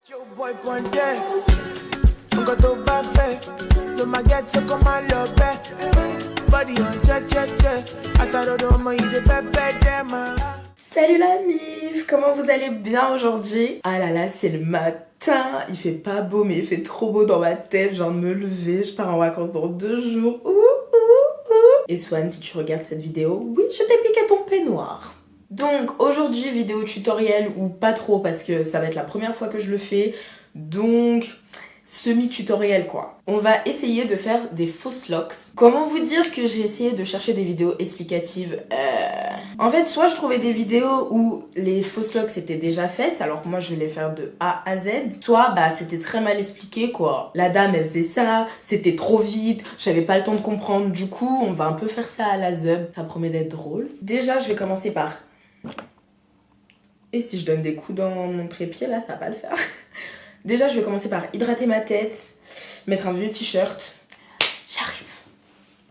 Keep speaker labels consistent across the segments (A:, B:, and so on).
A: Salut la mif, comment vous allez bien aujourd'hui? Ah là là, c'est le matin, il fait pas beau mais il fait trop beau dans ma tête, je viens de me lever, je pars en vacances dans 2 jours. Et Swan, si tu regardes cette vidéo, oui, je t'ai piqué ton peignoir. Donc aujourd'hui, vidéo tutoriel ou pas trop parce que ça va être la première fois que je le fais, donc semi-tutoriel quoi. On va essayer de faire des fausses locks. Comment vous dire que j'ai essayé de chercher des vidéos explicatives En fait, soit je trouvais des vidéos où les fausses locks étaient déjà faites, alors que moi je voulais faire de A à Z, soit bah c'était très mal expliqué quoi. La dame elle faisait ça, c'était trop vite, j'avais pas le temps de comprendre, du coup on va un peu faire ça à la zeub, ça promet d'être drôle. Déjà je vais commencer par... Et si je donne des coups dans mon trépied là, ça va pas le faire. Déjà, je vais commencer par hydrater ma tête, mettre un vieux t-shirt. J'arrive.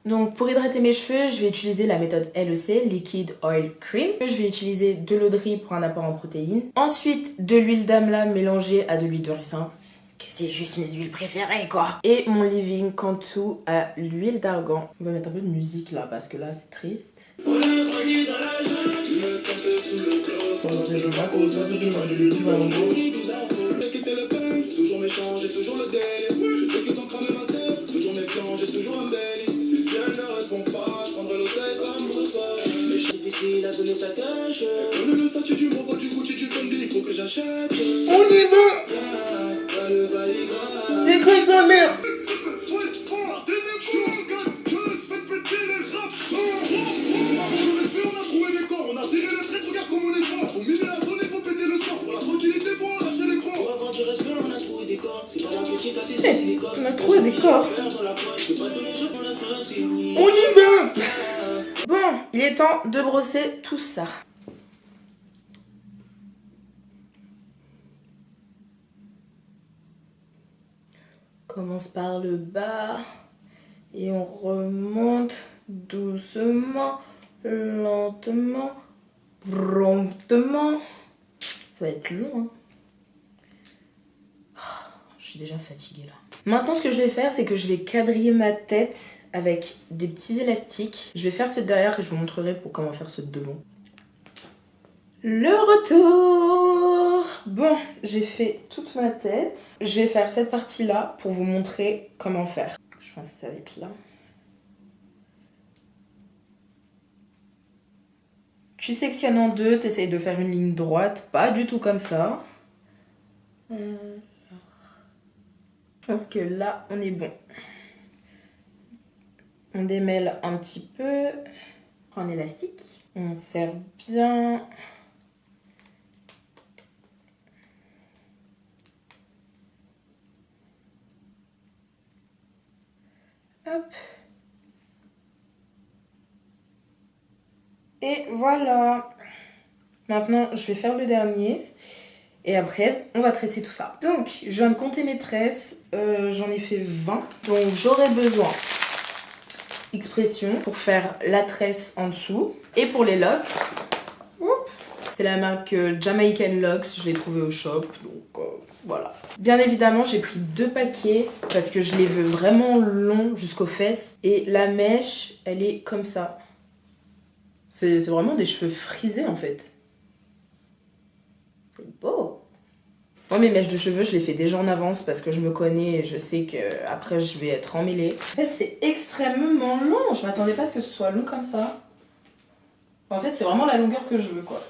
A: Donc, pour hydrater mes cheveux, je vais utiliser la méthode LEC, Liquid Oil Cream. Je vais utiliser de l'eau de riz pour un apport en protéines. Ensuite, de l'huile d'amla mélangée à de l'huile de ricin. Parce que c'est juste mes huiles préférées, quoi. Et mon leave-in Cantu à l'huile d'argan. On va mettre un peu de musique, là, parce que là, c'est triste.
B: Toujours méchant, j'ai toujours le délire. Je sais qu'ils ont cramé ma tête. Toujours méfiant, j'ai toujours un belly. Si le ciel ne répond pas, je prendrai l'océan comme boussole. Mais c'est difficile à donner sa cache. Donne le statut du robot, du Gucci, du Fendi, il faut que j'achète.
A: On y va!
B: Le bail grave.
A: Décris sa mère!
B: On a viré le trait, regarde comme on est fort. Faut miser la zone, il faut péter le score. Pour la tranquillité, faut arracher les corps. Pour avoir du respect, on a trouvé des corps. C'est pas la petite assise, c'est les corps.
A: On a trouvé des corps. On y va! Bon, il est temps de brosser tout ça. Commence par le bas et on remonte doucement, lentement, promptement. Ça va être long, hein. Je suis déjà fatiguée là. Maintenant, ce que je vais faire, c'est que je vais quadriller ma tête avec des petits élastiques. Je vais faire ceux de derrière et je vous montrerai pour comment faire ceux de devant. Le retour! Bon, j'ai fait toute ma tête. Je vais faire cette partie-là pour vous montrer comment faire. Je pense que ça va être là. Tu sectionnes en deux, tu essayes de faire une ligne droite, pas du tout comme ça. Je pense que là, on est bon. On démêle un petit peu. On prend un élastique. On serre bien. Hop. Et voilà. Maintenant, je vais faire le dernier. Et après, on va tresser tout ça. Donc, je viens de compter mes tresses. J'en ai fait 20. Donc, j'aurai besoin Expression pour faire la tresse en dessous. Et pour les locks, c'est la marque Jamaican Locks. Je l'ai trouvé au shop. Donc, voilà. Bien évidemment, j'ai pris 2 paquets parce que je les veux vraiment longs jusqu'aux fesses. Et la mèche, elle est comme ça. C'est vraiment des cheveux frisés en fait. C'est beau. Moi, mes mèches de cheveux, je les fais déjà en avance parce que je me connais et je sais qu'après je vais être emmêlée. En fait, c'est extrêmement long. Je m'attendais pas à ce que ce soit long comme ça. En fait, c'est vraiment la longueur que je veux, quoi.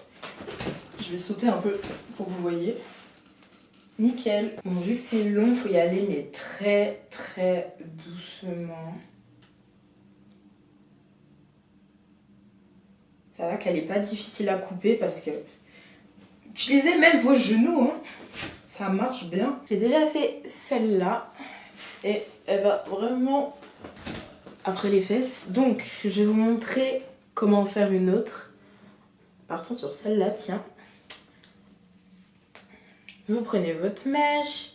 A: Je vais sauter un peu pour que vous voyez. Nickel. Bon, vu que c'est long, il faut y aller, mais très, très doucement. Ça va qu'elle n'est pas difficile à couper parce que... Utilisez même vos genoux, hein. Ça marche bien. J'ai déjà fait celle-là et elle va vraiment après les fesses. Donc, je vais vous montrer comment faire une autre. Partons sur celle-là, tiens. Vous prenez votre mèche,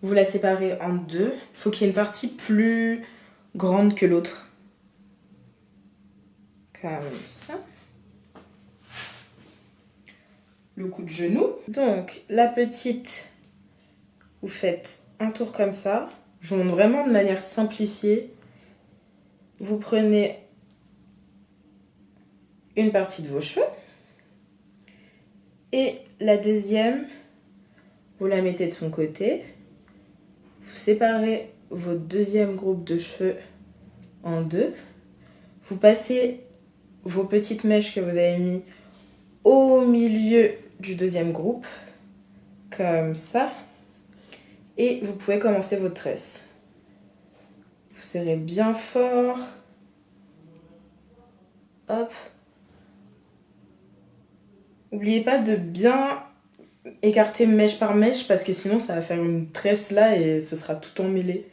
A: vous la séparez en deux. Il faut qu'il y ait une partie plus grande que l'autre. Comme ça. Le coup de genou. Donc, la petite, Vous faites un tour comme ça. Je vous montre vraiment de manière simplifiée. Vous prenez une partie de vos cheveux. Et la deuxième, vous la mettez de son côté. Vous séparez votre deuxième groupe de cheveux en deux. Vous passez vos petites mèches que vous avez mis au milieu du deuxième groupe, comme ça. Et vous pouvez commencer votre tresse. Vous serrez bien fort. Hop. N'oubliez pas de bien écarter mèche par mèche parce que sinon ça va faire une tresse là et ce sera tout emmêlé.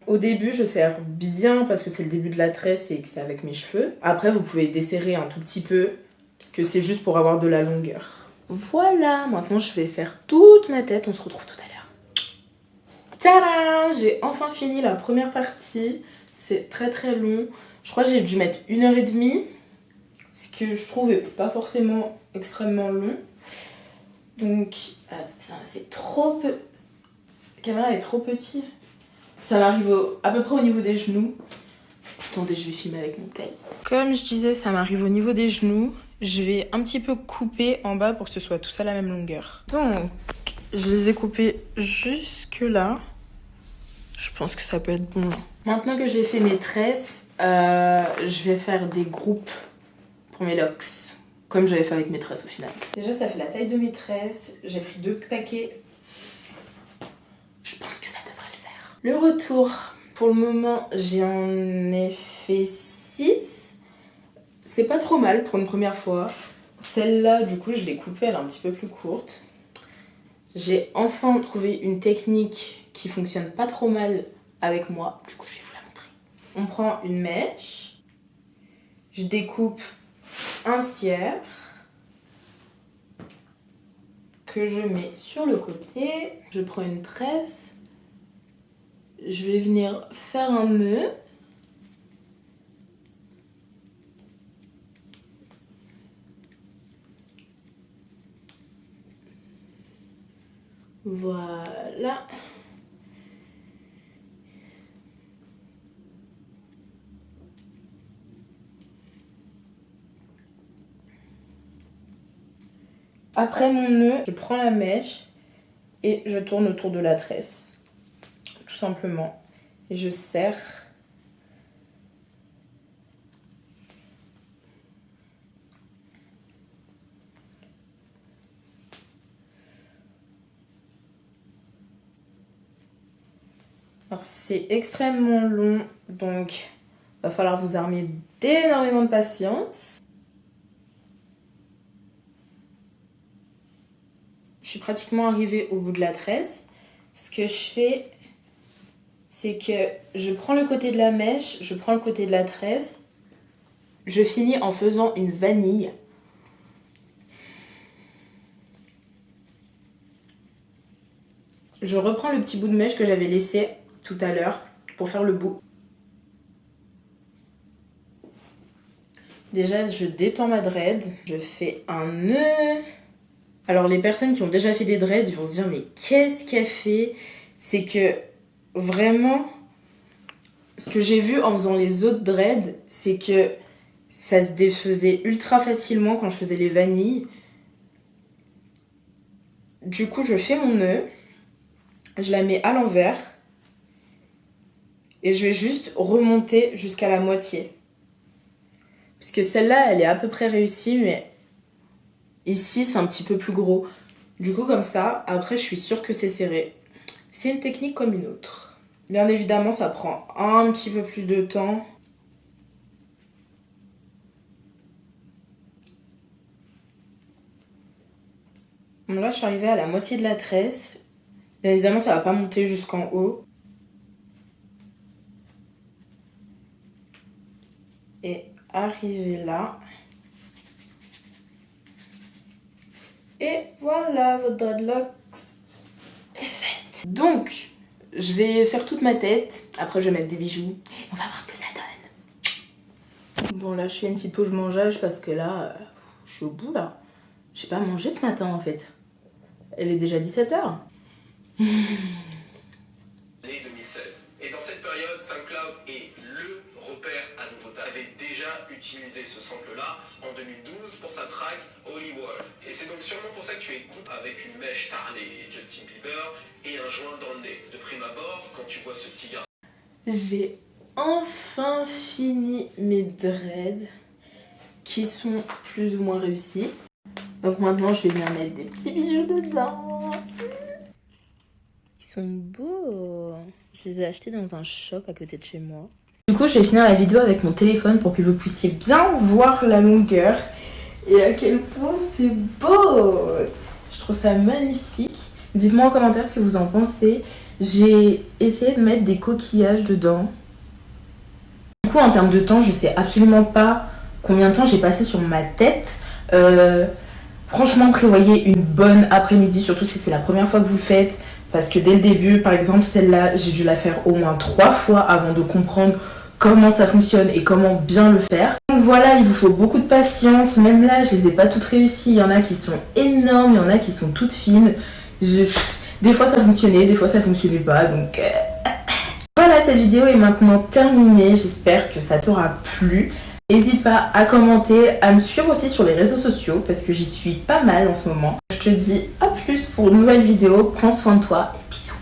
A: Au début, je serre bien parce que c'est le début de la tresse et que c'est avec mes cheveux. Après, vous pouvez desserrer un tout petit peu parce que c'est juste pour avoir de la longueur. Voilà, maintenant je vais faire toute ma tête. On se retrouve tout à l'heure. Tadam! J'ai enfin fini la première partie. C'est très très long. Je crois que j'ai dû mettre 1h30. Ce que je trouve est pas forcément extrêmement long. Donc, c'est trop peu. La caméra est trop petite. Ça m'arrive à peu près au niveau des genoux. Attendez, je vais filmer avec mon tel. Comme je disais, ça m'arrive au niveau des genoux. Je vais un petit peu couper en bas pour que ce soit tous à la même longueur. Donc, je les ai coupés jusque là. Je pense que ça peut être bon là. Maintenant que j'ai fait mes tresses, je vais faire des groupes pour mes locks. Comme j'avais fait avec mes tresses au final. Déjà, ça fait la taille de mes tresses. J'ai pris 2 paquets. Je pense que ça devrait le faire. Le retour. Pour le moment, j'en ai fait 6. C'est pas trop mal pour une première fois. Celle-là, du coup, je l'ai coupée, elle est un petit peu plus courte. J'ai enfin trouvé une technique qui fonctionne pas trop mal avec moi. Du coup, je vais vous la montrer. On prend une mèche. Je découpe un tiers que je mets sur le côté. Je prends une tresse. Je vais venir faire un nœud. Voilà. Après mon nœud, je prends la mèche et je tourne autour de la tresse. Tout simplement. Et je serre. Alors c'est extrêmement long, donc va falloir vous armer d'énormément de patience. Je suis pratiquement arrivée au bout de la tresse. Ce que je fais, c'est que je prends le côté de la mèche, je prends le côté de la tresse. Je finis en faisant une vanille. Je reprends le petit bout de mèche que j'avais laissé tout à l'heure pour faire le bout. Déjà, je détends ma dread. Je fais un nœud. Alors, les personnes qui ont déjà fait des dreads, ils vont se dire, mais qu'est-ce qu'elle fait? C'est que, vraiment, ce que j'ai vu en faisant les autres dreads, c'est que ça se défaisait ultra facilement quand je faisais les vanilles. Du coup, je fais mon nœud. Je la mets à l'envers. Et je vais juste remonter jusqu'à la moitié. Parce que celle-là, elle est à peu près réussie, mais ici, c'est un petit peu plus gros. Du coup, comme ça, après, je suis sûre que c'est serré. C'est une technique comme une autre. Bien évidemment, ça prend un petit peu plus de temps. Bon, là, je suis arrivée à la moitié de la tresse. Bien évidemment, ça va pas monter jusqu'en haut. Et arriver là. Et voilà, votre dreadlocks est faite. Donc, Je vais faire toute ma tête. Après, je vais mettre des bijoux. On va voir ce que ça donne. Bon, là, je fais une petite pause mangeage parce que là, je suis au bout, là. J'ai pas mangé ce matin, en fait. Elle est déjà 17h.
C: L'année 2016. Et dans cette période, SoundCloud est le repère à nouveau. Tu avais déjà utilisé ce sample-là en 2012 pour sa track Holy World. Et c'est donc sûrement pour ça que tu écoutes avec une mèche tarnée Justin Bieber et un joint dans le nez. De prime abord, quand tu vois ce petit gars.
A: J'ai enfin fini mes dreads qui sont plus ou moins réussis. Donc maintenant, je vais venir mettre des petits bijoux dedans. Ils sont beaux. Je les ai achetés dans un shop à côté de chez moi. Du coup, je vais finir la vidéo avec mon téléphone pour que vous puissiez bien voir la longueur et à quel point c'est beau. Je trouve ça magnifique. Dites-moi en commentaire ce que vous en pensez. J'ai essayé de mettre des coquillages dedans. Du coup, en termes de temps, je sais absolument pas combien de temps j'ai passé sur ma tête. Franchement, prévoyez une bonne après-midi, surtout si c'est la première fois que vous le faites. Parce que dès le début, par exemple, celle-là, j'ai dû la faire au moins 3 fois avant de comprendre comment ça fonctionne et comment bien le faire. Donc voilà, il vous faut beaucoup de patience. Même là, je les ai pas toutes réussies. Il y en a qui sont énormes, il y en a qui sont toutes fines. Des fois, ça fonctionnait, des fois, ça fonctionnait pas. Donc voilà, cette vidéo est maintenant terminée. J'espère que ça t'aura plu. N'hésite pas à commenter, à me suivre aussi sur les réseaux sociaux parce que j'y suis pas mal en ce moment. Je te dis à plus pour une nouvelle vidéo. Prends soin de toi et bisous.